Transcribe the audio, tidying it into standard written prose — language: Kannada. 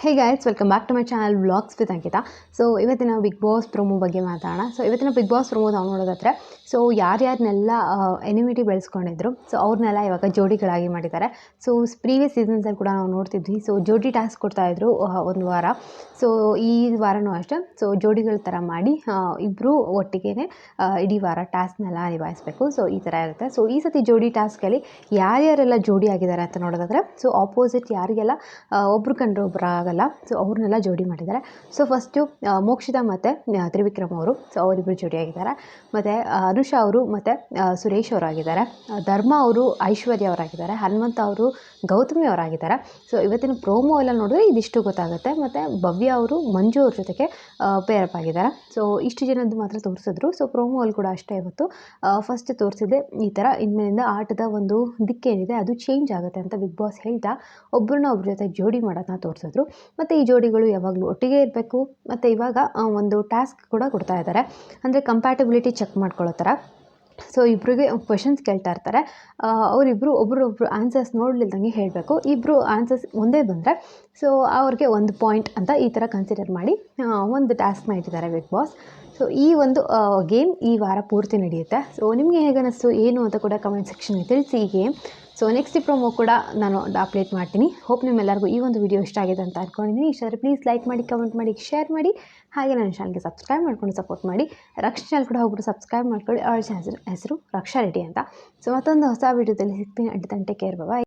Hey guys, welcome back to my channel vlogs with Ankita. So ಇವತ್ತಿನ ಬಿಗ್ ಬಾಸ್ ಪ್ರೊಮೋ ಬಗ್ಗೆ ಮಾತಾಡೋಣ. ಸೊ ಇವತ್ತಿನ ಬಿಗ್ ಬಾಸ್ ಪ್ರೊಮೋ ನಾವು ನೋಡೋದಾದ್ರೆ, ಸೊ ಯಾರ್ಯಾರನ್ನೆಲ್ಲ ಎನಿಮಿಟಿ ಬೆಳೆಸ್ಕೊಂಡಿದ್ರು, ಸೊ ಅವ್ರನ್ನೆಲ್ಲ ಇವಾಗ ಜೋಡಿಗಳಾಗಿ ಮಾಡಿದ್ದಾರೆ. ಸೊ ಪ್ರೀವಿಯಸ್ ಸೀಸನ್ಸಲ್ಲಿ ಕೂಡ ನಾವು ನೋಡ್ತಿದ್ವಿ. ಸೊ ಜೋಡಿ ಟಾಸ್ಕ್ ಕೊಡ್ತಾಯಿದ್ರು ಒಂದು ವಾರ. ಸೊ ಈ ವಾರನೂ ಅಷ್ಟೇ. ಸೊ ಜೋಡಿಗಳ ಥರ ಮಾಡಿ ಇಬ್ಬರು ಒಟ್ಟಿಗೆ ಇಡೀ ವಾರ ಟಾಸ್ಕ್ನೆಲ್ಲ ನಿಭಾಯಿಸಬೇಕು. ಸೊ ಈ ಥರ ಇರುತ್ತೆ. ಸೊ ಈ ಸತಿ ಜೋಡಿ ಟಾಸ್ಕಲ್ಲಿ ಯಾರ್ಯಾರೆಲ್ಲ ಜೋಡಿ ಆಗಿದ್ದಾರೆ ಅಂತ ನೋಡೋದಾದರೆ, ಸೊ ಆಪೋಸಿಟ್ ಯಾರಿಗೆಲ್ಲ ಒಬ್ರು ಕಂಡ್ರೆ ಒಬ್ಬರು ಆಗಲ್ಲ, ಸೊ ಅವ್ರನ್ನೆಲ್ಲ ಜೋಡಿ ಮಾಡಿದ್ದಾರೆ. ಸೊ ಫಸ್ಟು ಮೋಕ್ಷಿತಾ ಮತ್ತು ತ್ರಿವಿಕ್ರಮ್ ಅವರು, ಸೊ ಅವರಿಬ್ಬರು ಜೋಡಿಯಾಗಿದ್ದಾರೆ. ಮತ್ತು ಅನುಷಾ ಅವರು ಮತ್ತು ಸುರೇಶ್ ಅವರಾಗಿದ್ದಾರೆ. ಧರ್ಮ ಅವರು ಐಶ್ವರ್ಯ ಅವರಾಗಿದ್ದಾರೆ. ಹನುಮಂತ ಅವರು ಗೌತಮಿ ಅವರಾಗಿದ್ದಾರೆ. ಸೊ ಇವತ್ತಿನ ಪ್ರೋಮೋ ಎಲ್ಲ ನೋಡಿದ್ರೆ ಇದಿಷ್ಟು ಗೊತ್ತಾಗುತ್ತೆ. ಮತ್ತು ಭವ್ಯ ಅವರು ಮಂಜು ಅವ್ರ ಜೊತೆಗೆ ಪೇರಪ್ ಆಗಿದ್ದಾರೆ. ಸೊ ಇಷ್ಟು ಜನದ್ದು ಮಾತ್ರ ತೋರಿಸಿದ್ರು. ಸೊ ಪ್ರೋಮೋ ಅಲ್ಲಿ ಕೂಡ ಅಷ್ಟೇ ಇವತ್ತು ಫಸ್ಟ್ ತೋರಿಸಿದೆ ಈ ಥರ ಇನ್ಮೇಲಿಂದ ಆಟದ ಒಂದು ದಿಕ್ಕೇನಿದೆ ಅದು ಚೇಂಜ್ ಆಗುತ್ತೆ ಅಂತ ಬಿಗ್ ಬಾಸ್ ಹೇಳ್ತಾ ಒಬ್ಬರನ್ನ ಒಬ್ಬರ ಜೊತೆ ಜೋಡಿ ಮಾಡೋದನ್ನ ತೋರಿಸಿದ್ರು. ಮತ್ತು ಈ ಜೋಡಿಗಳು ಯಾವಾಗಲೂ ಒಟ್ಟಿಗೆ ಇರಬೇಕು. ಮತ್ತು ಇವಾಗ ಒಂದು ಟಾಸ್ಕ್ ಕೂಡ ಕೊಡ್ತಾ ಇದ್ದಾರೆ, ಅಂದರೆ ಕಂಪ್ಯಾಟಬಿಲಿಟಿ ಚೆಕ್ ಮಾಡ್ಕೊಳ್ಳೋ ಥರ. ಸೊ ಇಬ್ಬರಿಗೆ ಕ್ವೆಶನ್ಸ್ ಕೇಳ್ತಾ ಇರ್ತಾರೆ. ಅವರಿಬ್ಬರು ಒಬ್ಬರೊಬ್ಬರು ಆನ್ಸರ್ಸ್ ನೋಡಲಿಲ್ದಂಗೆ ಹೇಳಬೇಕು. ಇಬ್ಬರು ಆನ್ಸರ್ಸ್ ಒಂದೇ ಬಂದರೆ ಸೊ ಅವ್ರಿಗೆ ಒಂದು ಪಾಯಿಂಟ್ ಅಂತ ಈ ಥರ ಕನ್ಸಿಡರ್ ಮಾಡಿ ಒಂದು ಟಾಸ್ಕ್ನ ಇಟ್ಟಿದ್ದಾರೆ ಬಿಗ್ ಬಾಸ್. ಸೊ ಈ ಒಂದು ಗೇಮ್ ಈ ವಾರ ಪೂರ್ತಿ ನಡೆಯುತ್ತೆ. ಸೊ ನಿಮಗೆ ಹೇಗೆ ಅನ್ನಿಸ್ತು ಏನು ಅಂತ ಕೂಡ ಕಮೆಂಟ್ ಸೆಕ್ಷನ್ಗೆ ತಿಳಿಸಿ ಈ ಗೇಮ್. ಸೊ ನೆಕ್ಸ್ಟ್ ಪ್ರೊಮೋ ಕೂಡ ನಾನು ಅಪ್ಡೇಟ್ ಮಾಡ್ತೀನಿ. ಹೋಪ್ ನಿಮ್ಮೆಲ್ಲರಿಗೂ ಈ ಒಂದು ವಿಡಿಯೋ ಇಷ್ಟ ಆಗಿದೆ ಅಂತ ಅಂದ್ಕೊಂಡಿದ್ದೀನಿ. ಇಷ್ಟ ಆದರೆ ಪ್ಲೀಸ್ ಲೈಕ್ ಮಾಡಿ, ಕಮೆಂಟ್ ಮಾಡಿ, ಶೇರ್ ಮಾಡಿ. ಹಾಗೆ ನನ್ನ ಚಾನಲ್ಗೆ ಸಬ್ಸ್ಕ್ರೈಬ್ ಮಾಡ್ಕೊಂಡು ಸಪೋರ್ಟ್ ಮಾಡಿ. ರಕ್ಷಾ ಚಾನಲ್ ಕೂಡ ಹೋಗ್ಬಿಟ್ಟು ಸಬ್ಸ್ಕ್ರೈಬ್ ಮಾಡ್ಕೊಳ್ಳಿ. ಅವಳ ಹೆಸರು ರಕ್ಷಾ ರೆಡ್ಡಿ ಅಂತ. ಸೊ ಮತ್ತೊಂದು ಹೊಸ ವಿಡಿಯೋದಲ್ಲಿ ಸಿಗ್ತೀನಿ. ಟೇಕ್ ಕೇರ್, ಬಾಯ್.